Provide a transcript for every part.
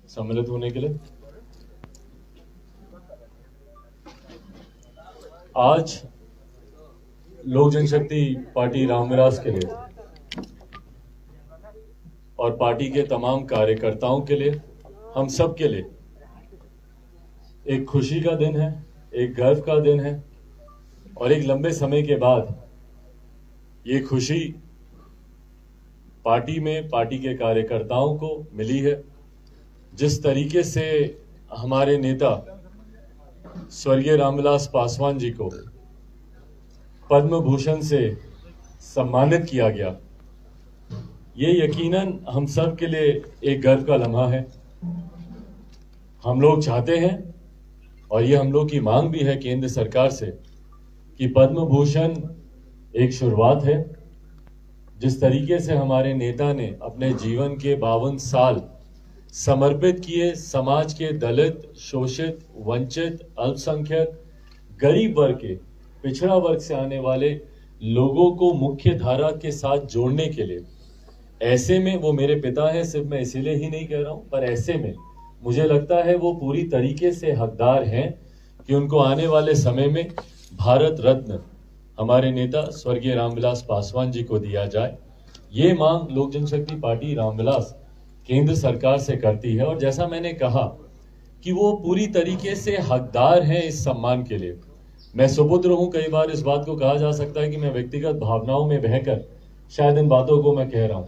सम्मिलित होने के लिए। आज लोक जनशक्ति पार्टी रामविलास के लिए और पार्टी के तमाम कार्यकर्ताओं के लिए, हम सब के लिए एक खुशी का दिन है, एक गर्व का दिन है और एक लंबे समय के बाद ये खुशी पार्टी में, पार्टी के कार्यकर्ताओं को मिली है। जिस तरीके से हमारे नेता स्वर्गीय रामविलास पासवान जी को पद्म भूषण से सम्मानित किया गया, ये यकीनन हम सब के लिए एक गर्व का लम्हा है। हम लोग चाहते हैं और ये हम लोग की मांग भी है केंद्र सरकार से कि पद्म भूषण एक शुरुआत है। जिस तरीके से हमारे नेता ने अपने जीवन के 52 साल समर्पित किए समाज के दलित, शोषित, वंचित, अल्पसंख्यक, गरीब वर्ग के, पिछड़ा वर्ग से आने वाले लोगों को मुख्य धारा के साथ जोड़ने के लिए, ऐसे में वो मेरे पिता हैं, सिर्फ मैं इसीलिए ही नहीं कह रहा हूं, पर ऐसे में मुझे लगता है वो पूरी तरीके से हकदार हैं कि उनको आने वाले समय में भारत रत्न हमारे नेता स्वर्गीय रामविलास पासवान जी को दिया जाए। ये मांग लोक जनशक्ति पार्टी रामविलास केंद्र सरकार से करती है और जैसा मैंने कहा कि वो पूरी तरीके से हकदार हैं इस सम्मान के लिए। मैं सुपुत्र हूं, कई बार इस बात को कहा जा सकता है कि मैं व्यक्तिगत भावनाओं में बहकर शायद इन बातों को मैं कह रहा हूं,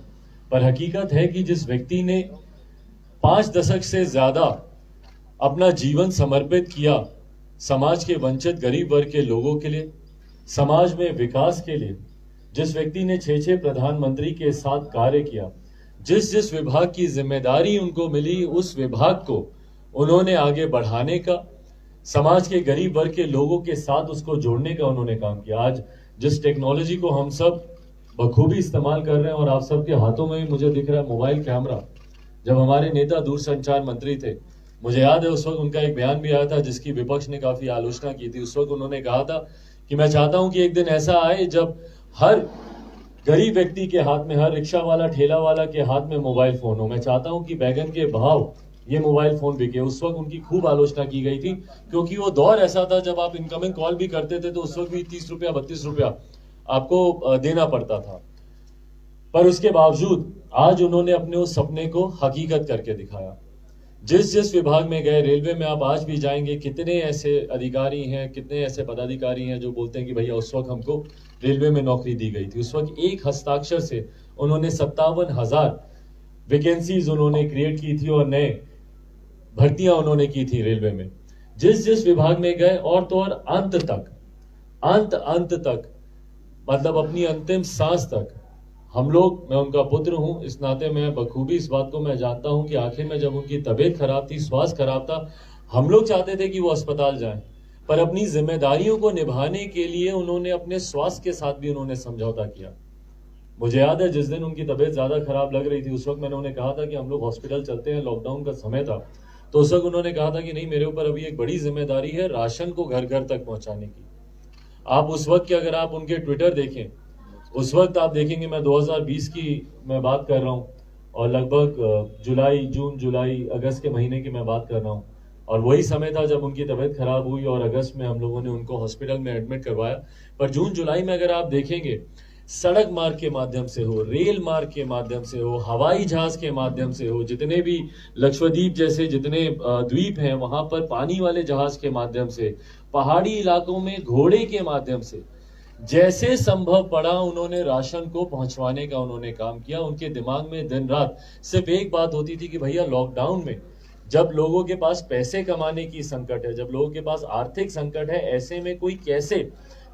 पर हकीकत है कि जिस व्यक्ति ने 5 दशक से ज्यादा अपना जीवन समर्पित किया समाज के वंचित गरीब वर्ग के लोगों के लिए, समाज में विकास के लिए, जिस व्यक्ति ने 6 प्रधानमंत्री के साथ कार्य किया, जिस विभाग की जिम्मेदारी उनको मिली उस विभाग को उन्होंने आगे बढ़ाने का, समाज के गरीब वर्ग के लोगों के साथ उसको जोड़ने का उन्होंने काम किया। आज जिस टेक्नोलॉजी को हम सब बखूबी इस्तेमाल कर रहे हैं और आप सबके हाथों में भी मुझे दिख रहा है मोबाइल कैमरा, जब हमारे नेता दूरसंचार मंत्री थे, मुझे याद है उस वक्त उनका एक बयान भी आया था जिसकी विपक्ष ने काफी आलोचना की थी। उस वक्त उन्होंने कहा था कि मैं चाहता हूं कि एक दिन ऐसा आए जब हर गरीब व्यक्ति के हाथ में, हर रिक्शा वाला, ठेला वाला के हाथ में मोबाइल फोन हो। मैं चाहता हूं कि बैगन के भाव ये मोबाइल फोन बिके। उस वक्त उनकी खूब आलोचना की गई थी क्योंकि वो दौर ऐसा था जब आप इनकमिंग कॉल भी करते थे तो उस वक्त भी 30 रुपया 32 रुपया आपको देना पड़ता था। पर उसके बावजूद आज उन्होंने अपने उस सपने को हकीकत करके दिखाया। जिस विभाग में गए, रेलवे में आप आज भी जाएंगे, कितने ऐसे अधिकारी हैं, कितने ऐसे पदाधिकारी हैं जो बोलते हैं कि भैया उस वक्त हमको रेलवे में नौकरी दी गई थी। उस वक्त एक हस्ताक्षर से उन्होंने 57,000 वैकेंसीज उन्होंने क्रिएट की थी और नए भर्तियां उन्होंने की थी रेलवे में। जिस विभाग में गए और तो और अंत तक मतलब अपनी अंतिम सांस तक हम लोग, मैं उनका पुत्र हूं, इस नाते मैं बखूबी इस बात को मैं जानता हूं कि आखिर में जब उनकी तबीयत खराब थी, स्वास्थ्य खराब था, हम लोग चाहते थे कि वो अस्पताल जाएं, पर अपनी जिम्मेदारियों को निभाने के लिए उन्होंने अपने स्वास्थ्य के साथ भी उन्होंने समझौता किया। मुझे याद है जिस दिन उनकी तबीयत ज्यादा खराब लग रही थी, उस वक्त मैंने उन्हें कहा था कि हम लोग हॉस्पिटल चलते हैं, लॉकडाउन का समय था, तो उस वक्त उन्होंने कहा था कि नहीं, मेरे ऊपर अभी एक बड़ी जिम्मेदारी है राशन को घर घर तक पहुंचाने की। आप उस वक्त की अगर आप उनके ट्विटर देखें, उस वक्त आप देखेंगे, मैं 2020 की मैं बात कर रहा हूँ और लगभग जून जुलाई अगस्त के महीने की मैं बात कर रहा हूँ, और वही समय था जब उनकी तबीयत खराब हुई और अगस्त में हम लोगों ने उनको हॉस्पिटल में एडमिट करवाया। पर जून जुलाई में अगर आप देखेंगे, सड़क मार्ग के माध्यम से हो, रेल मार्ग के माध्यम से हो, हवाई जहाज के माध्यम से हो, जितने भी लक्षद्वीप जैसे जितने द्वीप हैं वहां पर पानी वाले जहाज के माध्यम से, पहाड़ी इलाकों में घोड़े के माध्यम से, जैसे संभव पड़ा उन्होंने राशन को पहुंचवाने का उन्होंने काम किया। उनके दिमाग में दिन रात सिर्फ एक बात होती थी कि भैया लॉकडाउन में जब लोगों के पास पैसे कमाने की संकट है, जब लोगों के पास आर्थिक संकट है, ऐसे में कोई कैसे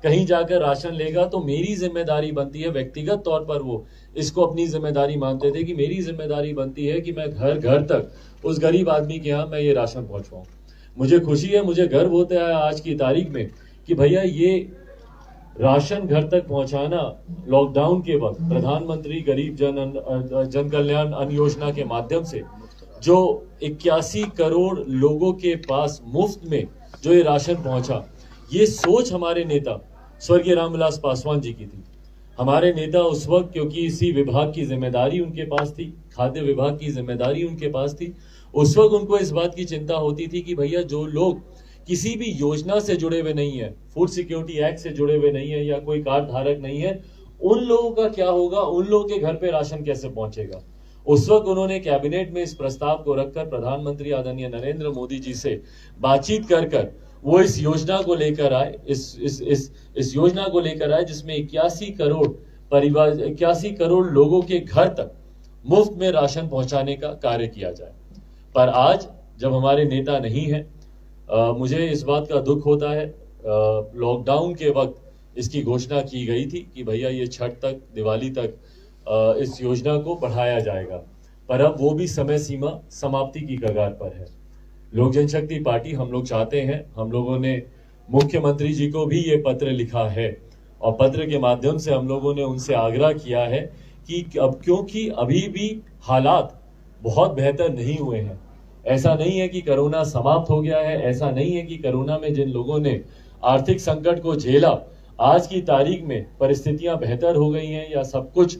कहीं जाकर राशन लेगा, तो मेरी जिम्मेदारी बनती है, व्यक्तिगत तौर पर वो इसको अपनी जिम्मेदारी मानते थे कि मेरी जिम्मेदारी बनती है कि मैं घर घर तक उस गरीब आदमी के यहाँ मैं ये राशन पहुंचवाऊं। मुझे खुशी है, मुझे गर्व होता है आज की तारीख में कि भैया ये राशन घर तक पहुंचाना लॉकडाउन के वक्त प्रधानमंत्री गरीब जन कल्याण अन्न योजना के माध्यम से जो 81 करोड़ लोगों के पास मुफ्त में जो ये राशन पहुंचा, ये सोच हमारे नेता स्वर्गीय रामविलास पासवान जी की थी। हमारे नेता उस वक्त, क्योंकि इसी विभाग की जिम्मेदारी उनके पास थी, खाद्य विभाग की जिम्मेदारी उनके पास थी, उस वक्त उनको इस बात की चिंता होती थी कि भैया जो लोग किसी भी योजना से जुड़े हुए नहीं है, फूड सिक्योरिटी एक्ट से जुड़े हुए नहीं है या कोई कार्ड धारक नहीं है, उन लोगों का क्या होगा, उन लोगों के घर पे राशन कैसे पहुंचेगा। उस वक्त उन्होंने कैबिनेट में इस प्रस्ताव को रखकर प्रधानमंत्री आदरणीय नरेंद्र मोदी जी से बातचीत कर वो इस योजना को लेकर आए, इस योजना को लेकर आए जिसमें 81 करोड़ परिवार, 81 करोड़ लोगों के घर तक मुफ्त में राशन पहुंचाने का कार्य किया जाए। पर आज जब हमारे नेता नहीं है, मुझे इस बात का दुख होता है। लॉकडाउन के वक्त इसकी घोषणा की गई थी कि भैया ये छठ तक, दिवाली तक इस योजना को बढ़ाया जाएगा, पर अब वो भी समय सीमा समाप्ति की कगार पर है। लोक जनशक्ति पार्टी, हम लोग चाहते हैं, हम लोगों ने मुख्यमंत्री जी को भी ये पत्र लिखा है और पत्र के माध्यम से हम लोगों ने उनसे आग्रह किया है कि अब, क्योंकि अभी भी हालात बहुत बेहतर नहीं हुए हैं, ऐसा नहीं है कि कोरोना समाप्त हो गया है, ऐसा नहीं है कि कोरोना में जिन लोगों ने आर्थिक संकट को झेला, आज की तारीख में परिस्थितियां बेहतर हो गई हैं या सब कुछ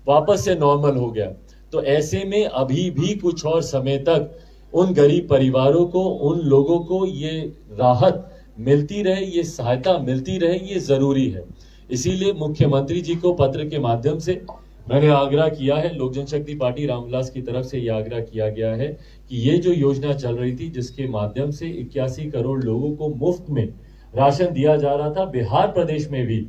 वापस से नॉर्मल हो गया। तो ऐसे में अभी भी कुछ और समय तक उन गरीब परिवारों को, उन लोगों को ये राहत मिलती रहे, ये सहायता मिलती रहे, ये जरूरी है। इसीलिए मुख्यमंत्री जी को पत्र के माध्यम से मैंने आग्रह किया है, लोक जनशक्ति पार्टी रामविलास की तरफ से यह आग्रह किया गया है कि ये जो योजना चल रही थी, जिसके माध्यम से 81 करोड़ लोगों को मुफ्त में राशन दिया जा रहा था, बिहार प्रदेश में भी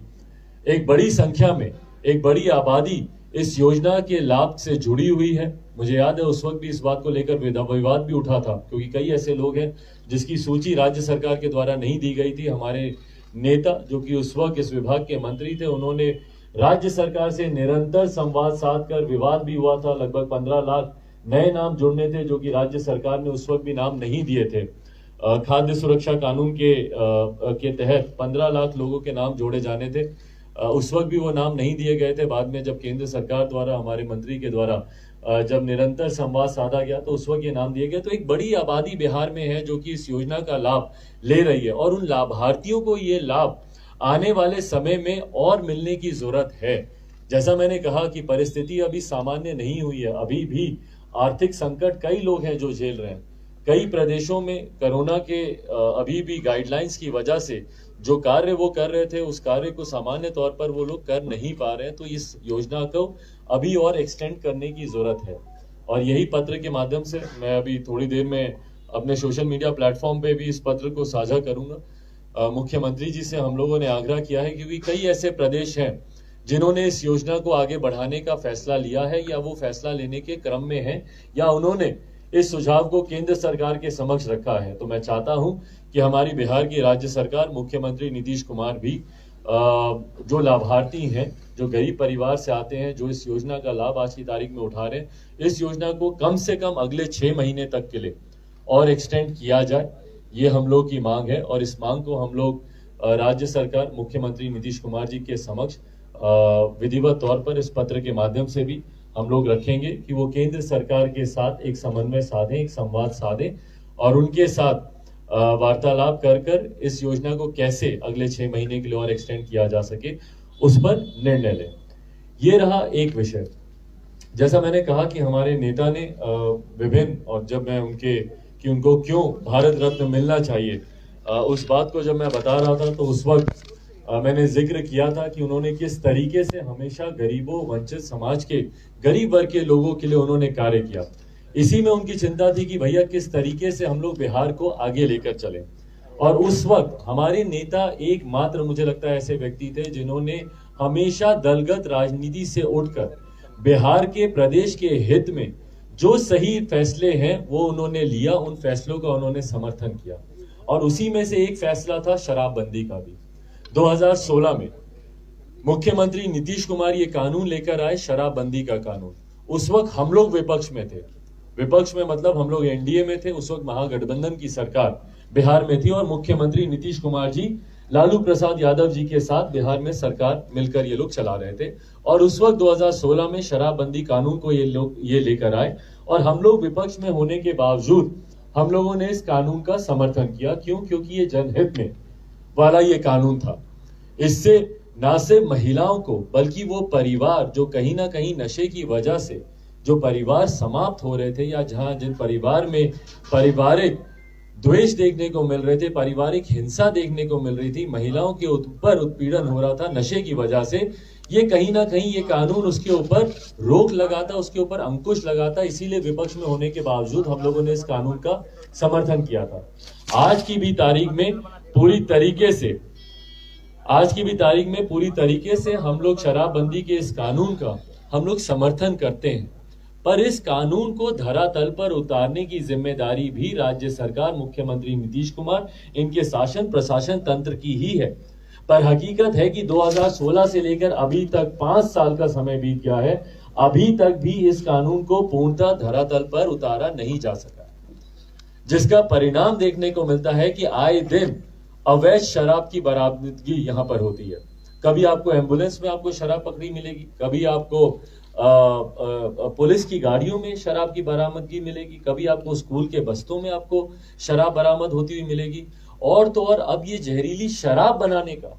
एक बड़ी संख्या में, एक बड़ी आबादी इस योजना के लाभ से जुड़ी हुई है। मुझे याद है उस वक्त भी इस बात को लेकर विवाद भी उठा था, क्योंकि कई ऐसे लोग हैं जिसकी सूची राज्य सरकार के द्वारा नहीं दी गई थी। हमारे नेता जो कि उस वक्त इस विभाग के मंत्री थे, उन्होंने राज्य सरकार से निरंतर संवाद साध कर, विवाद भी हुआ था, लगभग 15 लाख नए नाम जुड़ने थे जो कि राज्य सरकार ने उस वक्त भी नाम नहीं दिए थे। खाद्य सुरक्षा कानून के तहत 15 लाख लोगों के नाम जोड़े जाने थे, उस वक्त भी वो नाम नहीं दिए गए थे। बाद में जब केंद्र सरकार द्वारा, हमारे मंत्री के द्वारा जब निरंतर संवाद साधा गया तो उस वक्त ये नाम दिए गए। तो एक बड़ी आबादी बिहार में है जो कि इस योजना का लाभ ले रही है और उन लाभार्थियों को ये लाभ आने वाले समय में और मिलने की जरूरत है। जैसा मैंने कहा कि परिस्थिति अभी सामान्य नहीं हुई है, अभी भी आर्थिक संकट कई लोग हैं जो झेल रहे हैं। कई प्रदेशों में कोरोना के अभी भी गाइडलाइंस की वजह से जो कार्य वो कर रहे थे, उस कार्य को सामान्य तौर पर वो लोग कर नहीं पा रहे हैं। तो इस योजना को अभी और एक्सटेंड करने की जरूरत है और यही पत्र के माध्यम से मैं अभी थोड़ी देर में अपने सोशल मीडिया प्लेटफॉर्म पे भी इस पत्र को साझा करूंगा। मुख्यमंत्री जी से हम लोगों ने आग्रह किया है, क्योंकि कई ऐसे प्रदेश हैं जिन्होंने इस योजना को आगे बढ़ाने का फैसला लिया है या वो फैसला लेने के क्रम में है या उन्होंने इस सुझाव को केंद्र सरकार के समक्ष रखा है। तो मैं चाहता हूं कि हमारी बिहार की राज्य सरकार, मुख्यमंत्री नीतीश कुमार भी जो लाभार्थी हैं, जो गरीब परिवार से आते हैं, जो इस योजना का लाभ आज की तारीख में उठा रहे हैं, इस योजना को कम से कम अगले 6 महीने तक के लिए और एक्सटेंड किया जाए, ये हम लोग की मांग है। और इस मांग को हम लोग राज्य सरकार, मुख्यमंत्री नीतीश कुमार जी के समक्ष विधिवत तौर पर इस पत्र के माध्यम से भी हम लोग रखेंगे कि वो केंद्र सरकार के साथ एक समन्वय साधें, एक संवाद साधें और उनके साथ वार्तालाप कर इस योजना को कैसे अगले 6 महीने के लिए और एक्सटेंड किया जा सके, उस पर निर्णय लें। ये रहा एक विषय। जैसा मैंने कहा कि हमारे नेता ने विभिन्न, और जब मैं उनको क्यों भारत रत्न मिलना चाहिए, उस बात को जब मैं बता रहा था तो उस वक्त मैंने जिक्र किया था कि उन्होंने किस तरीके से हमेशा गरीबों, वंचित समाज के, गरीब वर्ग के लोगों के लिए उन्होंने कार्य किया। इसी में उनकी चिंता थी कि भैया किस तरीके से हम लोग बिहार को आगे लेकर चलें। और उस वक्त हमारे नेता एकमात्र, मुझे लगता है, ऐसे व्यक्ति थे जिन्होंने हमेशा दलगत राजनीति से उठकर बिहार के प्रदेश के हित में जो सही फैसले हैं वो उन्होंने लिया, उन फैसलों का उन्होंने समर्थन किया। और उसी में से एक फैसला था शराबबंदी का भी। 2016 में मुख्यमंत्री नीतीश कुमार ये कानून लेकर आए, शराबबंदी का कानून। उस वक्त हम लोग विपक्ष में थे, विपक्ष में मतलब हम लोग एनडीए में थे। उस वक्त महागठबंधन की सरकार बिहार में थी और मुख्यमंत्री नीतीश कुमार जी लालू प्रसाद यादव जी के साथ बिहार में सरकार मिलकर ये लोग चला रहे थे। और उस वक्त 2016 में शराबबंदी कानून को ये लेकर आए और हम लोग विपक्ष में होने के बावजूद हम लोगों ने इस कानून का समर्थन किया। क्यों? क्योंकि ये जनहित में वाला ये कानून था। इससे ना सिर्फ महिलाओं को बल्कि वो परिवार जो कहीं ना कहीं नशे की वजह से जो परिवार समाप्त हो रहे थे या जहां जिन परिवार में पारिवारिक द्वेष देखने को मिल रहे थे, पारिवारिक हिंसा देखने को मिल रही थी, महिलाओं के ऊपर उत्पीड़न हो रहा था नशे की वजह से, ये कहीं ना कहीं ये कानून उसके ऊपर रोक लगाता, उसके ऊपर अंकुश लगाता। इसीलिए विपक्ष में होने के बावजूद हम लोगों ने इस कानून का समर्थन किया था। आज की भी तारीख में पूरी तरीके से हम लोग शराबबंदी के इस कानून का हम लोग समर्थन करते हैं, पर इस कानून को धरातल पर उतारने की जिम्मेदारी भी राज्य सरकार, मुख्यमंत्री नीतीश कुमार, इनके शासन प्रशासन तंत्र की ही है। पर हकीकत है कि 2016 से लेकर अभी तक 5 साल का समय बीत गया है, अभी तक भी इस कानून को पूर्णतः धरातल पर उतारा नहीं जा सका, जिसका परिणाम देखने को मिलता है कि आए दिन अवैध शराब की बरामदगी यहां पर होती है। कभी आपको एम्बुलेंस में आपको शराब पकड़ी मिलेगी, कभी आपको पुलिस की गाड़ियों में शराब की बरामदगी मिलेगी, कभी आपको स्कूल के बस्तों में आपको शराब बरामद होती हुई मिलेगी। और तो और अब ये जहरीली शराब बनाने का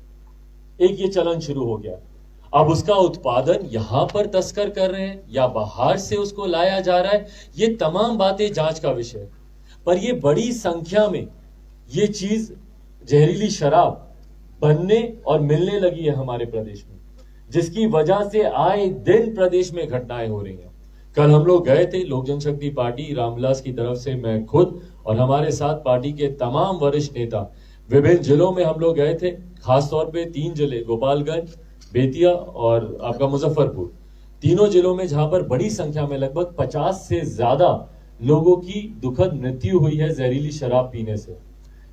एक ये चलन शुरू हो गया। अब उसका उत्पादन यहां पर तस्कर कर रहे हैं या बाहर से उसको लाया जा रहा है, ये तमाम बातें जांच का विषय है। पर ये बड़ी संख्या में ये चीज जहरीली शराब बनने और मिलने लगी है हमारे प्रदेश में, जिसकी वजह से आए दिन प्रदेश में घटनाएं हो रही हैं। कल हम लोग गए थे, लोक जनशक्ति पार्टी रामविलास की तरफ से मैं खुद और हमारे साथ पार्टी के तमाम वरिष्ठ नेता विभिन्न जिलों में हम लोग गए थे। खासतौर पे 3 जिले, गोपालगंज, बेतिया और आपका मुजफ्फरपुर, तीनों जिलों में जहां पर बड़ी संख्या में लगभग 50 से ज्यादा लोगों की दुखद मृत्यु हुई है जहरीली शराब पीने से।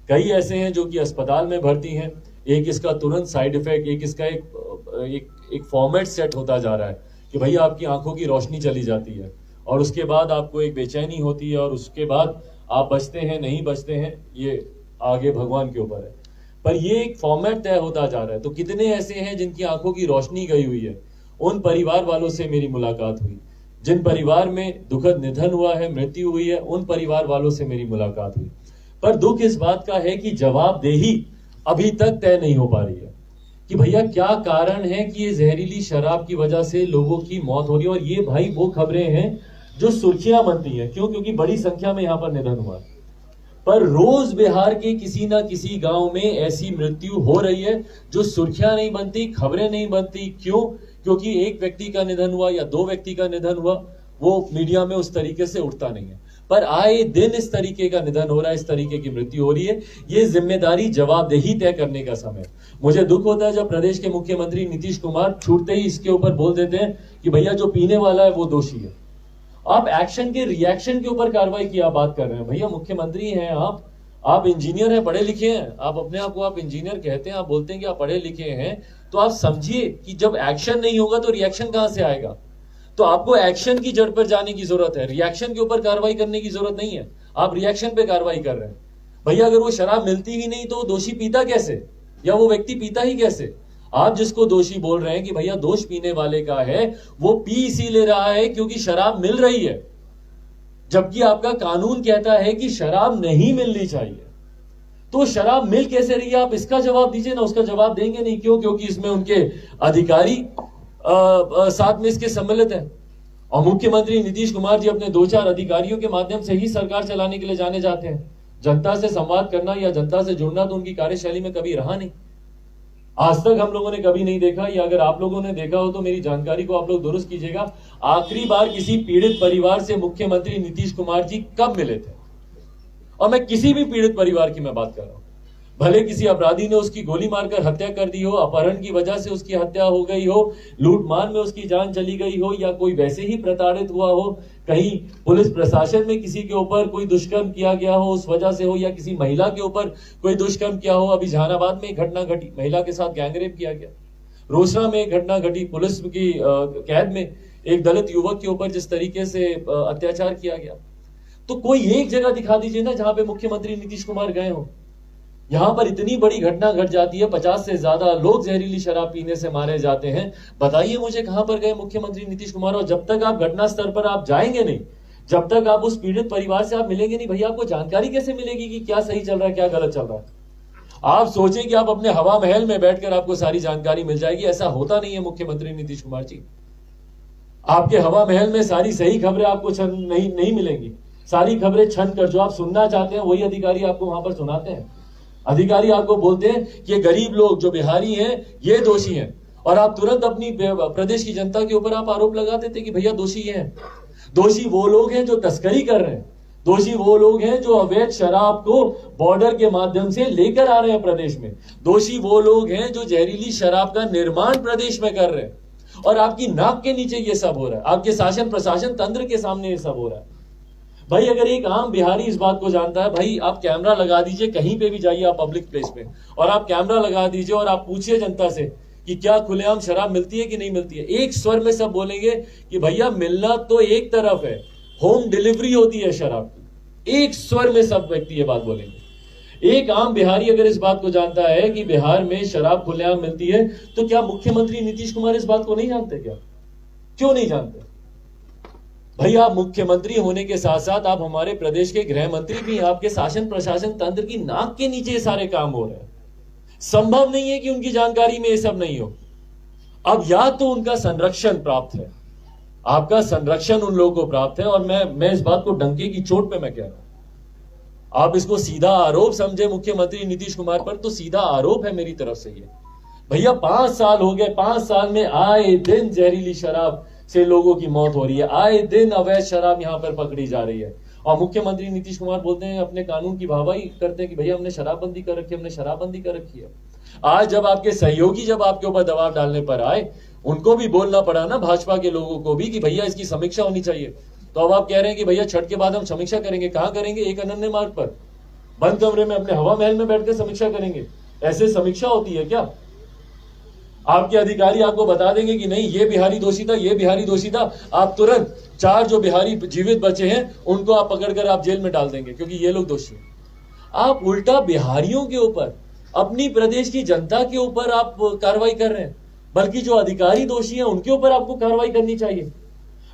कई ऐसे हैं जो कि अस्पताल में भर्ती हैं। एक इसका तुरंत साइड इफेक्ट, एक इसका एक फॉर्मेट सेट होता जा रहा है कि भैया आपकी आंखों की रोशनी चली जाती है और उसके बाद आपको एक बेचैनी होती है और उसके बाद आप बचते हैं नहीं बचते हैं, ये आगे भगवान के ऊपर है। पर ये एक फॉर्मेट तय होता जा रहा है। तो कितने ऐसे हैं जिनकी आंखों की रोशनी गई हुई है, उन परिवार वालों से मेरी मुलाकात हुई। जिन परिवार में दुखद निधन हुआ है, मृत्यु हुई है, उन परिवार वालों से मेरी मुलाकात हुई। पर दुख इस बात का है कि जवाबदेही अभी तक तय नहीं हो पा रही है कि भैया क्या कारण है कि ये जहरीली शराब की वजह से लोगों की मौत हो रही है। और ये भाई वो खबरें हैं जो सुर्खियां बनती हैं। क्यों? क्योंकि बड़ी संख्या में यहां पर निधन हुआ है। पर रोज बिहार के किसी ना किसी गांव में ऐसी मृत्यु हो रही है जो सुर्खियां नहीं बनती, खबरें नहीं बनती। क्यों? क्योंकि एक व्यक्ति का निधन हुआ या 2 व्यक्ति का निधन हुआ, वो मीडिया में उस तरीके से उठता नहीं है। पर आए दिन इस तरीके का निधन हो रहा है, इस तरीके की मृत्यु हो रही है। ये जिम्मेदारी, जवाबदेही तय करने का समय। मुझे दुख होता है जब प्रदेश के मुख्यमंत्री नीतीश कुमार छूटते ही इसके ऊपर बोल देते हैं कि भैया जो पीने वाला है वो दोषी है। आप एक्शन के रिएक्शन के ऊपर कार्रवाई की आप बात कर रहे हैं। भैया मुख्यमंत्री हैं आप इंजीनियर हैं, पढ़े लिखे हैं, आप अपने आप को आप इंजीनियर कहते हैं, आप बोलते हैं कि आप पढ़े लिखे हैं, तो आप समझिए कि जब एक्शन नहीं होगा तो रिएक्शन कहां से आएगा। तो आपको एक्शन की जड़ पर जाने की जरूरत है, रिएक्शन के ऊपर कार्रवाई करने की जरूरत नहीं है। आप रिएक्शन पे कार्रवाई कर रहे हैं। भैया अगर वो शराब मिलती ही नहीं तो दोषी पीता कैसे, या वो व्यक्ति पीता ही कैसे। आप जिसको दोषी बोल रहे हैं कि भैया दोष पीने वाले का है, वो पी इसीलिए रहा है क्योंकि शराब मिल रही है, जबकि आपका कानून कहता है कि शराब नहीं मिलनी चाहिए। तो शराब मिल कैसे रही है, आप इसका जवाब दीजिए ना। उसका जवाब देंगे नहीं। क्यों? क्योंकि इसमें उनके अधिकारी साथ में इसके सम्मिलित है। और मुख्यमंत्री नीतीश कुमार जी अपने 2-4 अधिकारियों के माध्यम से ही सरकार चलाने के लिए जाने जाते हैं। जनता से संवाद करना या जनता से जुड़ना तो उनकी कार्यशैली में कभी रहा नहीं। आज तक हम लोगों ने कभी नहीं देखा, या अगर आप लोगों ने देखा हो तो मेरी जानकारी को आप लोग दुरुस्त कीजिएगा। आखिरी बार किसी पीड़ित परिवार से मुख्यमंत्री नीतीश कुमार जी कब मिले थे? और मैं किसी भी पीड़ित परिवार की मैं बात कर रहा हूं, भले किसी अपराधी ने उसकी गोली मारकर हत्या कर दी हो, अपहरण की वजह से उसकी हत्या हो गई हो, लूटमार में उसकी जान चली गई हो, या कोई वैसे ही प्रताड़ित हुआ हो, कहीं पुलिस प्रशासन में किसी के ऊपर कोई दुष्कर्म किया गया हो उस वजह से हो, या किसी महिला के ऊपर कोई दुष्कर्म किया हो। अभी जहानाबाद में एक घटना घटी, महिला के साथ गैंगरेप किया गया। रोसड़ा में एक घटना घटी, पुलिस की कैद में एक दलित युवक के ऊपर जिस तरीके से अत्याचार किया गया। तो कोई एक जगह दिखा दीजिए ना जहां पे मुख्यमंत्री नीतीश कुमार गए हो। यहां पर इतनी बड़ी घटना घट जाती है, 50 से ज्यादा लोग जहरीली शराब पीने से मारे जाते हैं। बताइए मुझे कहां पर गए मुख्यमंत्री नीतीश कुमार। और जब तक आप घटना स्तर पर आप जाएंगे नहीं, जब तक आप उस पीड़ित परिवार से आप मिलेंगे नहीं, भैया आपको जानकारी कैसे मिलेगी कि क्या सही चल रहा है क्या गलत चल रहा है। आप सोचें कि आप अपने हवा महल में बैठकर आपको सारी जानकारी मिल जाएगी, ऐसा होता नहीं है मुख्यमंत्री नीतीश कुमार जी। आपके हवा महल में सारी सही खबरें आपको नहीं मिलेंगी। सारी खबरें छन कर जो आप सुनना चाहते हैं वही अधिकारी आपको वहां पर सुनाते हैं। अधिकारी आपको बोलते हैं कि ये गरीब लोग जो बिहारी हैं ये दोषी हैं, और आप तुरंत अपनी प्रदेश की जनता के ऊपर आप आरोप लगा देते कि भैया दोषी ये हैं। दोषी वो लोग हैं जो तस्करी कर रहे हैं, दोषी वो लोग हैं जो अवैध शराब को बॉर्डर के माध्यम से लेकर आ रहे हैं प्रदेश में, दोषी वो लोग हैं जो जहरीली शराब का निर्माण प्रदेश में कर रहे हैं, और आपकी नाक के नीचे ये सब हो रहा है, आपके शासन प्रशासन तंत्र के सामने ये सब हो रहा है। भाई अगर एक आम बिहारी इस बात को जानता है, भाई आप कैमरा लगा दीजिए, कहीं पे भी जाइए आप पब्लिक प्लेस पे, और आप कैमरा लगा दीजिए और आप पूछिए जनता से कि क्या खुलेआम शराब मिलती है कि नहीं मिलती है। एक स्वर में सब बोलेंगे कि भैया मिलना तो एक तरफ है, होम डिलीवरी होती है शराब की। एक स्वर में सब व्यक्ति ये बात बोलेंगे। एक आम बिहारी अगर इस बात को जानता है कि बिहार में शराब खुलेआम मिलती है, तो क्या मुख्यमंत्री नीतीश कुमार इस बात को नहीं जानते? क्या क्यों नहीं जानते? भाई आप मुख्यमंत्री होने के साथ साथ आप हमारे प्रदेश के गृह मंत्री भी हैं। आपके शासन प्रशासन तंत्र की नाक के नीचे ये सारे काम हो रहे हैं। संभव नहीं है कि उनकी जानकारी में ये सब नहीं हो। अब या तो उनका संरक्षण प्राप्त है, आपका संरक्षण उन लोगों को प्राप्त है, और मैं इस बात को डंके की चोट पे मैं कह रहा हूं। आप इसको सीधा आरोप समझे मुख्यमंत्री नीतीश कुमार पर, तो सीधा आरोप है मेरी तरफ से ये। भैया 5 साल हो गए, 5 साल में आए दिन जहरीली शराब से लोगों की मौत हो रही है, आए दिन अवैध शराब यहां पर पकड़ी जा रही है, और मुख्यमंत्री नीतीश कुमार बोलते हैं, अपने कानून की वाहवाही करते हैं कि भैया हमने शराबबंदी कर रखी है, हमने शराबबंदी कर रखी है। आज जब आपके सहयोगी जब आपके ऊपर दबाव डालने पर आए, उनको भी बोलना पड़ा ना, भाजपा के लोगों को भी, कि भैया इसकी समीक्षा होनी चाहिए। तो अब आप कह रहे हैं कि भैया छठ के बाद हम समीक्षा करेंगे। कहां करेंगे? एक अनन्य मार्ग पर, बंद कमरे में, अपने हवा महल में बैठकर समीक्षा करेंगे। ऐसे समीक्षा होती है क्या? आपके अधिकारी आपको बता देंगे कि नहीं ये बिहारी दोषी था, ये बिहारी दोषी था, आप तुरंत 4 जो बिहारी जीवित बचे हैं उनको आप पकड़कर आप जेल में डाल देंगे क्योंकि ये लोग दोषी हैं। आप उल्टा बिहारियों के ऊपर, अपनी प्रदेश की जनता के ऊपर आप कार्रवाई कर रहे हैं, बल्कि जो अधिकारी दोषी हैं उनके ऊपर आपको कार्रवाई करनी चाहिए।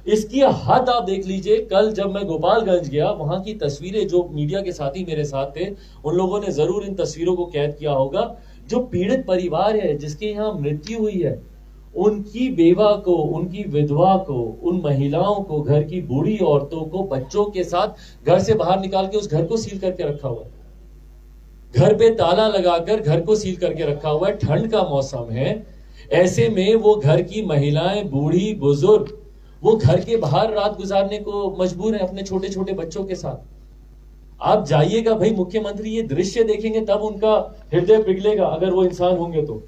इसकी हद आप देख लीजिए। कल जब मैं गोपालगंज गया, वहां की तस्वीरें, जो मीडिया के साथी मेरे साथ थे उन लोगों ने जरूर इन तस्वीरों को कैद किया होगा। जो पीड़ित परिवार है जिसके यहाँ मृत्यु हुई है, उनकी बेवा को, उनकी विधवा को, उन महिलाओं को, घर की बूढ़ी औरतों को बच्चों के साथ घर से बाहर निकाल के उस घर को सील करके रखा हुआ है। घर पे ताला लगाकर घर को सील करके रखा हुआ है। ठंड का मौसम है, ऐसे में वो घर की महिलाएं, बूढ़ी बुजुर्ग, वो घर के बाहर रात गुजारने को मजबूर है अपने छोटे छोटे बच्चों के साथ। आप जाइएगा भाई, मुख्यमंत्री ये दृश्य देखेंगे तब उनका हृदय पिघलेगा। अगर वो इंसान होंगे तो,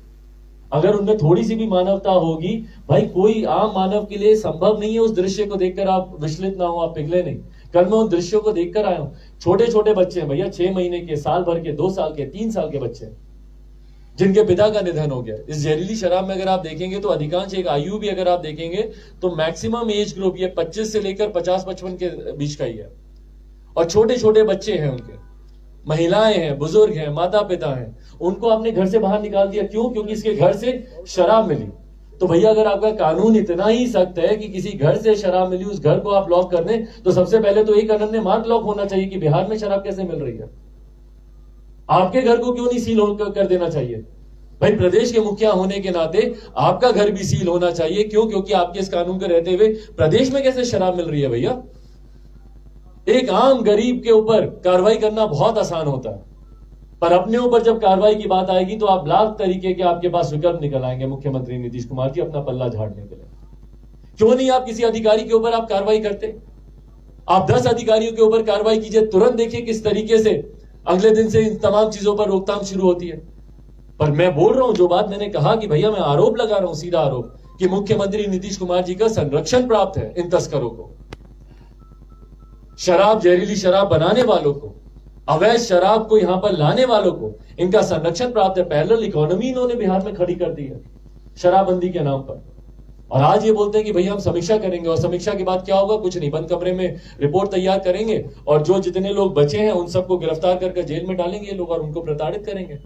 अगर उनमें थोड़ी सी भी मानवता होगी, भाई कोई आम मानव के लिए संभव नहीं है उस दृश्य को देखकर आप विचलित ना हो, आप पिघले नहीं। कल मैं उन दृश्यों को देखकर आया हूं। छोटे छोटे बच्चे हैं भैया, 6 महीने के, साल भर के, 2 साल के, 3 साल के बच्चे, जिनके पिता का निधन हो गया। इस जहरीली शराब में अगर आप देखेंगे तो अधिकांश, एक आयु भी अगर आप देखेंगे तो मैक्सिमम एज ग्रुप ये 25 से लेकर 50-55 के बीच का ही है, और छोटे छोटे बच्चे हैं, उनके महिलाएं हैं, बुजुर्ग हैं, माता पिता हैं, उनको आपने घर से बाहर निकाल दिया। क्यों? क्योंकि इसके घर से शराब मिली। तो भैया अगर आपका कानून इतना ही सख्त है कि किसी घर से शराब मिली उस घर को आप लॉक कर दें, तो सबसे पहले तो एक अनन्य मार्ग लॉक होना चाहिए कि बिहार में शराब कैसे मिल रही है। आपके घर को क्यों नहीं सील कर देना चाहिए? भाई प्रदेश के मुखिया होने के नाते आपका घर भी सील होना चाहिए। क्यों? क्योंकि आपके इस कानून के रहते हुए प्रदेश में कैसे शराब मिल रही है भैया? एक आम गरीब के ऊपर कार्रवाई करना बहुत आसान होता है, पर अपने ऊपर जब कार्रवाई की बात आएगी तो आप लाख तरीके के आपके पास विकल्प निकल आएंगे मुख्यमंत्री नीतीश कुमार जी अपना पल्ला झाड़ने के लिए। क्यों नहीं आप किसी अधिकारी के ऊपर आप कार्रवाई करते? आप 10 अधिकारियों के ऊपर कार्रवाई कीजिए, तुरंत देखिए किस तरीके से अगले दिन से इन तमाम चीजों पर रोकथाम शुरू होती है। पर मैं बोल रहा हूं, जो बात मैंने कहा कि भैया मैं आरोप लगा रहा हूं, सीधा आरोप, कि मुख्यमंत्री नीतीश कुमार जी का संरक्षण प्राप्त है इन तस्करों को, शराब, जहरीली शराब बनाने वालों को, अवैध शराब को यहां पर लाने वालों को, इनका संरक्षण प्राप्त है। पैरेलल इकोनॉमी इन्होंने बिहार में खड़ी कर दी है शराबबंदी के नाम पर, और आज ये बोलते हैं कि भैया हम समीक्षा करेंगे, और समीक्षा के बाद क्या होगा? कुछ नहीं, बंद कमरे में रिपोर्ट तैयार करेंगे और जो जितने लोग बचे हैं उन सबको गिरफ्तार करके जेल में डालेंगे ये लोग और उनको प्रताड़ित करेंगे।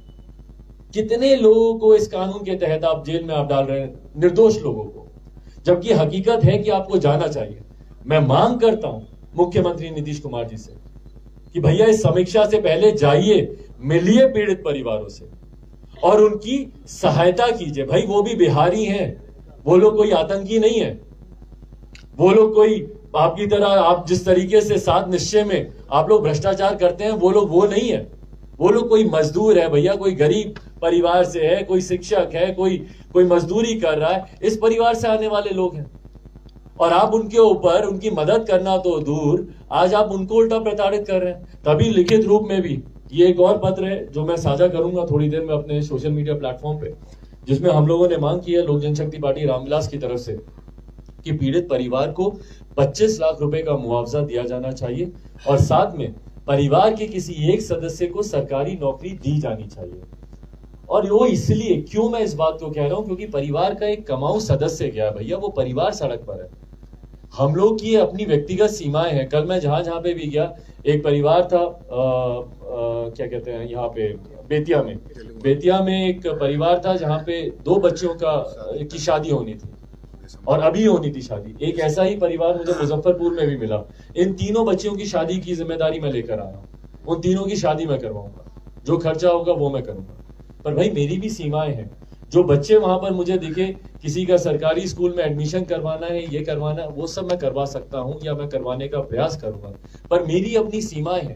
कितने लोगों को इस कानून के तहत आप जेल में आप डाल रहे हैं, निर्दोष लोगों को, जबकि हकीकत है कि आपको जाना चाहिए। मैं मांग करता हूं मुख्यमंत्री नीतीश कुमार जी से कि भैया इस समीक्षा से पहले जाइए, मिलिए पीड़ित परिवारों से और उनकी सहायता कीजिए। भाई वो भी बिहारी हैं, वो लोग कोई आतंकी नहीं है, वो लोग कोई आपकी तरह, आप जिस तरीके से सात निश्चय में आप लोग भ्रष्टाचार करते हैं, वो लोग वो नहीं है। वो लोग कोई मजदूर है भैया, कोई गरीब परिवार से है, कोई शिक्षक है, कोई मजदूरी कर रहा है, इस परिवार से आने वाले लोग हैं। और आप उनके ऊपर उनकी मदद करना तो दूर, आज आप उनको उल्टा प्रताड़ित कर रहे हैं। तभी लिखित रूप में भी ये एक और पत्र है जो मैं साझा करूंगा थोड़ी देर में अपने सोशल मीडिया प्लेटफॉर्म पे, जिसमें हम लोगों ने मांग की है लोक जनशक्ति पार्टी रामविलास की तरफ से कि पीड़ित परिवार को 25 लाख रुपए का मुआवजा दिया जाना चाहिए और साथ में परिवार के किसी एक सदस्य को सरकारी नौकरी दी जानी चाहिए। और वो इसलिए क्यों मैं इस बात को कह रहा हूं, क्योंकि परिवार का एक कमाऊ सदस्य गया भैया, वो परिवार सड़क पर है। हम लोग की अपनी व्यक्तिगत सीमाएं हैं। कल मैं जहां पे भी गया, एक परिवार था क्या कहते हैं यहाँ पे बेतिया में एक परिवार था जहां पे 2 बच्चों की शादी होनी थी और अभी होनी थी शादी। एक ऐसा ही परिवार मुझे मुजफ्फरपुर में भी मिला। इन तीनों बच्चियों की शादी की जिम्मेदारी मैं लेकर आया हूँ, उन तीनों की शादी मैं करवाऊंगा, जो खर्चा होगा वो मैं करूंगा। पर भाई मेरी भी सीमाएं हैं। जो बच्चे वहां पर मुझे दिखे, किसी का सरकारी स्कूल में एडमिशन करवाना है, ये करवाना है, वो सब मैं करवा सकता हूं या मैं करवाने का प्रयास करूंगा, पर मेरी अपनी सीमाएं हैं।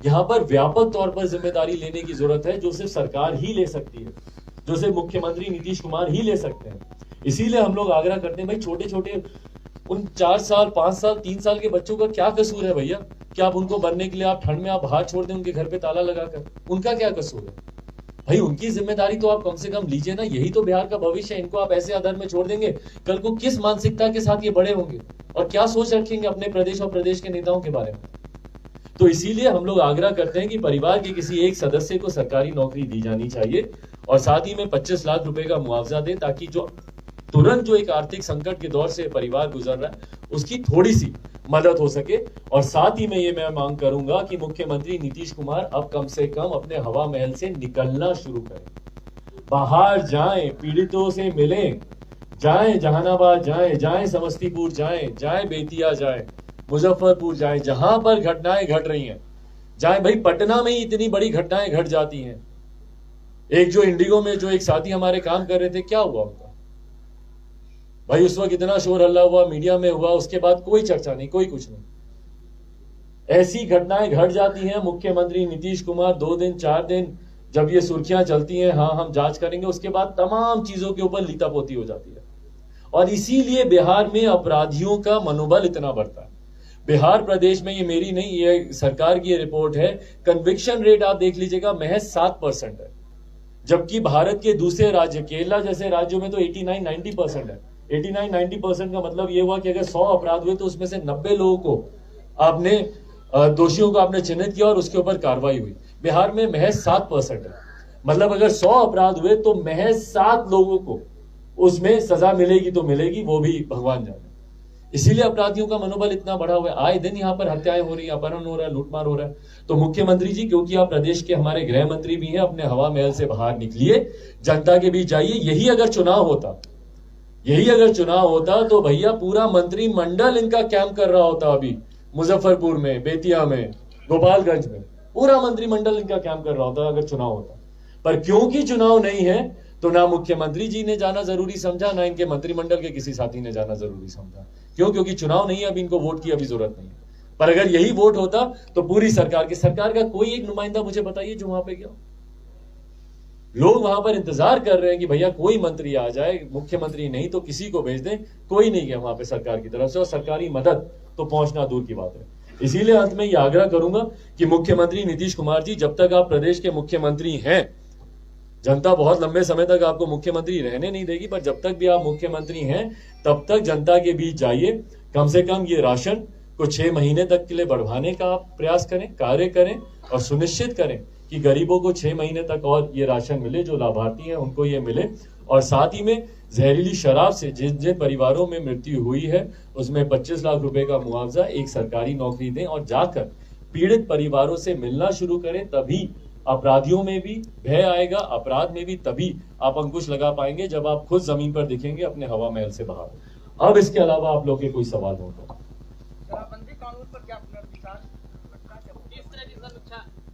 यहाँ पर व्यापक तौर पर जिम्मेदारी लेने की जरूरत है, जो सिर्फ सरकार ही ले सकती है, जो सिर्फ मुख्यमंत्री नीतीश कुमार ही ले सकते हैं। इसीलिए हम लोग आग्रह करते हैं भाई, छोटे छोटे उन 4 साल 5 साल 3 साल के बच्चों का क्या कसूर है भैया? क्या आप उनको बनने के लिए आप ठंड में आप बाहर छोड़ दें उनके घर पे ताला लगाकर? उनका क्या कसूर है भाई? उनकी जिम्मेदारी तो आप कम से कम लीजिए ना। यही तो बिहार का भविष्य है। इनको आप ऐसे आधार में छोड़ देंगे, कल को किस मानसिकता के साथ ये बड़े होंगे और क्या सोच रखेंगे अपने प्रदेश और प्रदेश के नेताओं के बारे में? तो इसीलिए हम लोग आग्रह करते हैं कि परिवार के किसी एक सदस्य को सरकारी नौकरी दी जानी चाहिए और साथ ही में 25 लाख रुपए का मुआवजा दे, ताकि जो तुरंत जो एक आर्थिक संकट के दौर से परिवार गुजर रहा है उसकी थोड़ी सी मदद हो सके। और साथ ही में ये मैं मांग करूंगा कि मुख्यमंत्री नीतीश कुमार अब कम से कम अपने हवा महल से निकलना शुरू करें, बाहर जाएं, पीड़ितों से मिलें, जाएं जहानाबाद जाएं समस्तीपुर जाएं बेतिया जाएं, मुजफ्फरपुर जाएं, जहां पर घटनाएं घट रही हैं जाएं। भाई पटना में ही इतनी बड़ी घटनाएं घट जाती हैं। एक जो इंडिगो में जो एक साथी हमारे काम कर रहे थे, क्या हुआ उनका? भाई उस वक्त इतना शोर हल्ला हुआ, मीडिया में हुआ, उसके बाद कोई चर्चा नहीं, कोई कुछ नहीं। ऐसी घटनाएं घट जाती हैं। मुख्यमंत्री नीतीश कुमार 2 दिन 4 दिन जब ये सुर्खियां चलती हैं, हाँ हम जांच करेंगे, उसके बाद तमाम चीजों के ऊपर लीतापोती हो जाती है। और इसीलिए बिहार में अपराधियों का मनोबल इतना बढ़ता है। बिहार प्रदेश में, ये मेरी नहीं, ये सरकार की रिपोर्ट है, कन्विक्शन रेट आप देख लीजिएगा महज 7% है, जबकि भारत के दूसरे राज्य केरला जैसे राज्यों में तो 89-90% है। 89-90% का मतलब ये हुआ कि अगर 100 अपराध हुए तो उसमें से 90 लोगों को आपने दोषियों को आपने चिन्हित किया और उसके ऊपर कार्रवाई हुई। बिहार में महज 7% है। मतलब अगर 100 अपराध हुए तो महज 7 लोगों को उसमें सजा मिलेगी तो मिलेगी, वो भी भगवान जाने। इसीलिए अपराधियों का मनोबल इतना बढ़ा हुआ है। आए दिन यहाँ पर हत्याएं हो रही है, अपहरण हो रहा है, लूटमार हो रहा है। तो मुख्यमंत्री जी, क्योंकि आप प्रदेश के हमारे गृह मंत्री भी हैं, अपने हवा महल से बाहर निकलिए, जनता के बीच जाइए। यही अगर चुनाव होता तो भैया पूरा मंत्रिमंडल इनका कैंप कर रहा होता। अभी मुजफ्फरपुर में, बेतिया में, गोपालगंज में पूरा मंत्रिमंडल इनका कैंप कर रहा होता अगर चुनाव होता। पर क्योंकि चुनाव नहीं है तो ना मुख्यमंत्री जी ने जाना जरूरी समझा, ना इनके मंत्रिमंडल के किसी साथी ने जाना जरूरी समझा। क्यों? क्योंकि चुनाव नहीं है, अभी इनको वोट की अभी जरूरत नहीं है। पर अगर यही वोट होता तो पूरी सरकार का कोई एक नुमाइंदा मुझे बताइए जो वहां पे गया। लोग वहां पर इंतजार कर रहे हैं कि भैया कोई मंत्री आ जाए, मुख्यमंत्री नहीं तो किसी को भेज दें। कोई नहीं गया वहां पे सरकार की तरफ से, और सरकारी मदद तो पहुंचना दूर की बात है। इसीलिए अंत में यह आग्रह करूंगा कि मुख्यमंत्री नीतीश कुमार जी, जब तक आप प्रदेश के मुख्यमंत्री हैं, जनता बहुत लंबे समय तक आपको मुख्यमंत्री रहने नहीं देगी, पर जब तक भी आप मुख्यमंत्री हैं तब तक जनता के बीच जाइए। कम से कम ये राशन को 6 महीने तक के लिए बढ़वाने का आप प्रयास करें, कार्य करें और सुनिश्चित करें कि गरीबों को 6 महीने तक और ये राशन मिले, जो लाभार्थी हैं उनको ये मिले। और साथ ही में जहरीली शराब से जिन जिन परिवारों में मृत्यु हुई है उसमें 25 लाख रुपए का मुआवजा, एक सरकारी नौकरी दें और जाकर पीड़ित परिवारों से मिलना शुरू करें। तभी अपराधियों में भी भय आएगा, अपराध में भी तभी आप अंकुश लगा पाएंगे जब आप खुद जमीन पर दिखेंगे अपने हवा महल से बाहर। अब इसके अलावा आप लोग के कोई सवाल हो तो? शराबबंदी कानून पर क्या पुनर्विचार?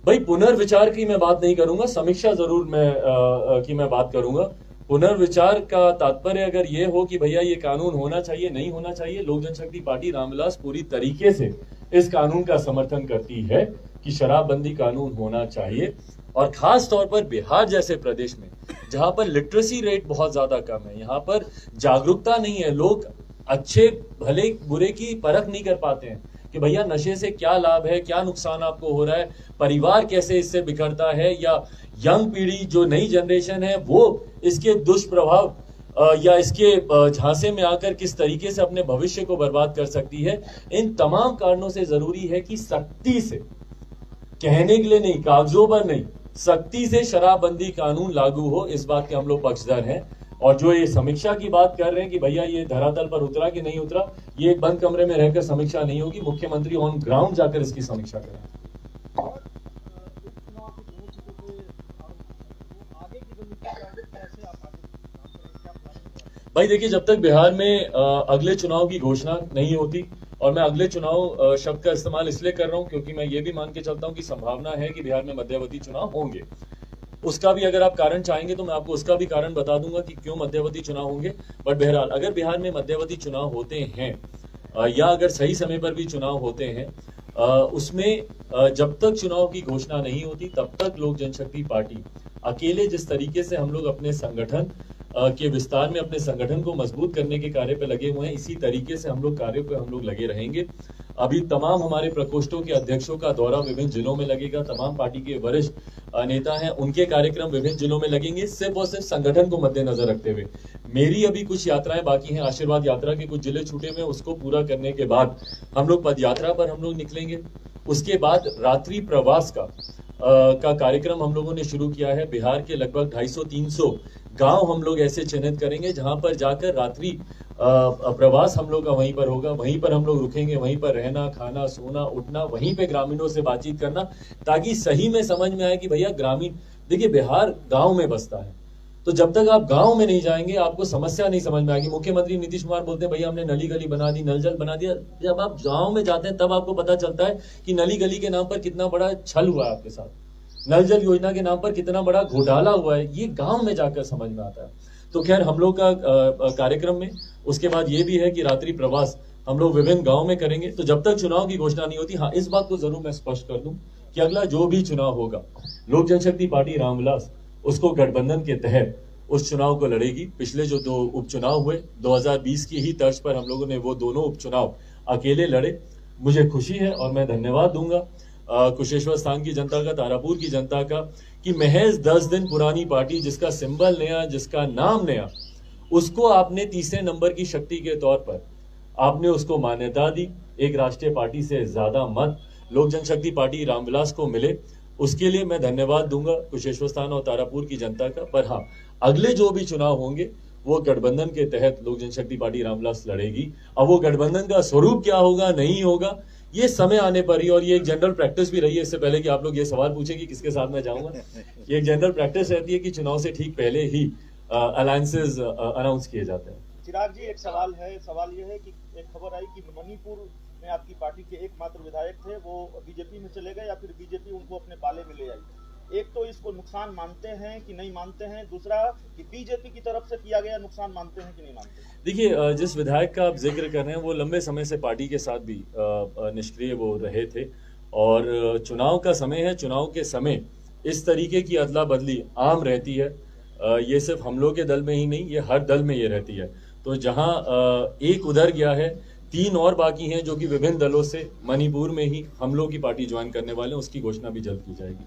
भाई पुनर्विचार की मैं बात नहीं करूंगा, समीक्षा जरूर मैं बात करूंगा। पुनर्विचार का तात्पर्य अगर ये हो कि भैया ये कानून होना चाहिए नहीं होना चाहिए, लोक जनशक्ति पार्टी रामविलास पूरी तरीके से इस कानून का समर्थन करती है कि शराबबंदी कानून होना चाहिए। और खास तौर पर बिहार जैसे प्रदेश में जहां पर लिटरेसी रेट बहुत ज्यादा कम है, यहाँ पर जागरूकता नहीं है, लोग अच्छे भले बुरे की परख नहीं कर पाते हैं कि भैया नशे से क्या लाभ है, क्या नुकसान आपको हो रहा है, परिवार कैसे इससे बिखरता है, या यंग पीढ़ी जो नई जनरेशन है वो इसके दुष्प्रभाव या इसके झांसे में आकर किस तरीके से अपने भविष्य को बर्बाद कर सकती है। इन तमाम कारणों से जरूरी है कि सख्ती से, कहने के लिए नहीं, कागजों पर नहीं, सख्ती से शराबबंदी कानून लागू हो, इस बात के हम लोग पक्षधर हैं। और जो ये समीक्षा की बात कर रहे हैं कि भैया ये धरातल पर उतरा कि नहीं उतरा, ये एक बंद कमरे में रहकर समीक्षा नहीं होगी, मुख्यमंत्री ऑन ग्राउंड जाकर इसकी समीक्षा करें। भाई देखिए, जब तक बिहार में अगले चुनाव की घोषणा नहीं होती, और मैं अगले चुनाव शब्द का इस्तेमाल इसलिए कर रहा हूं क्योंकि मैं ये भी मान के चलता हूं कि संभावना है कि बिहार में मध्यावधि चुनाव होंगे। उसका भी अगर आप कारण चाहेंगे तो मैं आपको उसका भी कारण बता दूंगा कि क्यों मध्यावधि चुनाव होंगे। बट बहरहाल अगर बिहार में मध्यावधि चुनाव होते हैं या अगर सही समय पर भी चुनाव होते हैं, उसमें जब तक चुनाव की घोषणा नहीं होती तब तक लोक जनशक्ति पार्टी अकेले जिस तरीके से हम लोग अपने संगठन के विस्तार में अपने संगठन को मजबूत करने के कार्य पे लगे हुए हैं, इसी तरीके से हम लोग कार्यों पे हम लोग लगे रहेंगे। अभी तमाम हमारे प्रकोष्ठों के अध्यक्षों का दौरा विभिन्न जिलों में लगेगा, तमाम पार्टी के वरिष्ठ नेता हैं उनके कार्यक्रम विभिन्न जिलों में लगेंगे, सिर्फ और सिर्फ संगठन को मद्देनजर रखते हुए। मेरी अभी कुछ यात्राएं बाकी हैं, आशीर्वाद यात्रा के कुछ जिले छूटे हुए, उसको पूरा करने के बाद हम लोग पद यात्रा पर हम लोग निकलेंगे। उसके बाद रात्रि प्रवास का कार्यक्रम हम लोगों ने शुरू किया है। बिहार के लगभग 250-300 गांव हम लोग ऐसे चिन्हित करेंगे जहां पर जाकर रात्रि प्रवास हम लोग का वहीं पर होगा, वहीं पर हम लोग रुकेंगे, वहीं पर रहना, खाना, सोना, उठना, वहीं पे ग्रामीणों से बातचीत करना, ताकि सही में समझ में आए कि भैया ग्रामीण, देखिए बिहार गांव में बसता है, तो जब तक आप गांव में नहीं जाएंगे आपको समस्या नहीं समझ में आएगी। मुख्यमंत्री नीतीश कुमार बोलते हैं भैया हमने नली गली बना दी, नल जल बना दिया। जब आप गांव में जाते हैं तब आपको पता चलता है कि नली गली के नाम पर कितना बड़ा छल हुआ है आपके साथ, नल जल योजना के नाम पर कितना बड़ा घोटाला हुआ है, ये गांव में जाकर समझ में आता है। तो खैर हम लोग का कार्यक्रम में उसके बाद ये भी है कि रात्रि प्रवास हम लोग विभिन्न गांव में करेंगे। तो जब तक चुनाव की घोषणा नहीं होती, हाँ इस बात को जरूर मैं स्पष्ट कर दूं कि अगला जो भी चुनाव होगा, लोक जनशक्ति पार्टी रामविलास उसको गठबंधन के तहत उस चुनाव को लड़ेगी। पिछले जो 2 उपचुनाव हुए 2020 की ही तर्ज पर हम लोगों ने वो दोनों उपचुनाव अकेले लड़े। मुझे खुशी है और मैं धन्यवाद दूंगा कुशेश्वर स्थान की जनता का, तारापुर की जनता का, कि महज 10 दिन पुरानी पार्टी जिसका सिंबल नया, जिसका नाम नया, उसको आपने तीसरे नंबर की शक्ति के तौर पर आपने उसको मान्यता दी। एक राष्ट्रीय पार्टी से ज्यादा मत लोक जनशक्ति पार्टी रामविलास को मिले, उसके लिए मैं धन्यवाद दूंगा कुशेश्वर स्थान और तारापुर की जनता का। पर हाँ, अगले जो भी चुनाव होंगे वो गठबंधन के तहत लोक जनशक्ति पार्टी रामविलास लड़ेगी। अब वो गठबंधन का स्वरूप क्या होगा, नहीं होगा, ये समय आने पर ही, और ये एक जनरल प्रैक्टिस भी रही है, इससे पहले कि आप लोग ये सवाल पूछे कि किसके साथ मैं जाऊंगा, ये एक जनरल प्रैक्टिस रहती है कि चुनाव से ठीक पहले ही अलायंसेस अनाउंस किए जाते हैं। चिराग जी, एक सवाल है, सवाल ये है कि एक खबर आई कि मणिपुर में आपकी पार्टी के एकमात्र विधायक थे, वो बीजेपी में चले गए या फिर बीजेपी उनको अपने पाले में ले आई। एक तो इसको नुकसान मानते हैं कि नहीं मानते हैं, दूसरा कि बीजेपी की तरफ से किया गया नुकसान मानते हैं कि नहीं मानते हैं? देखिए, जिस विधायक का आप जिक्र कर रहे हैं वो लंबे समय से पार्टी के साथ भी निष्क्रिय वो रहे थे, और चुनाव का समय है, चुनाव के समय इस तरीके की अदला बदली आम रहती है। ये सिर्फ हम लोग के दल में ही नहीं, ये हर दल में ये रहती है। तो जहां एक उधर गया है, 3 और बाकी हैं जो कि विभिन्न दलों से मणिपुर में ही हम लोग की पार्टी ज्वाइन करने वाले हैं, उसकी घोषणा भी जल्द की जाएगी।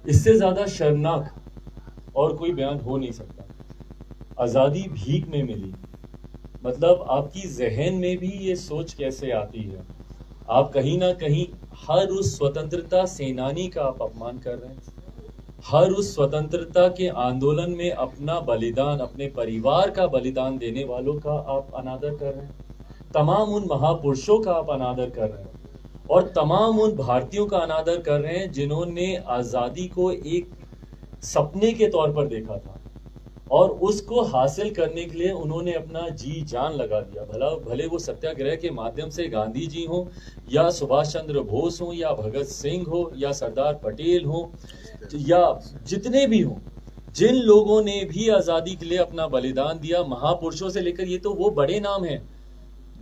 इससे ज्यादा शर्मनाक और कोई बयान हो नहीं सकता। आजादी भीख में मिली, मतलब आपकी जहन में भी ये सोच कैसे आती है? आप कहीं ना कहीं हर उस स्वतंत्रता सेनानी का आप अपमान कर रहे हैं, हर उस स्वतंत्रता के आंदोलन में अपना बलिदान, अपने परिवार का बलिदान देने वालों का आप अनादर कर रहे हैं, तमाम उन महापुरुषों का आप अनादर कर रहे हैं, और तमाम उन भारतीयों का अनादर कर रहे हैं जिन्होंने आजादी को एक सपने के तौर पर देखा था, और उसको हासिल करने के लिए उन्होंने अपना जी जान लगा दिया। भले वो सत्याग्रह के माध्यम से गांधी जी हो या सुभाष चंद्र बोस हो या भगत सिंह हो या सरदार पटेल हो या जितने भी हो, जिन लोगों ने भी आजादी के लिए अपना बलिदान दिया, महापुरुषों से लेकर, ये तो वो बड़े नाम हैं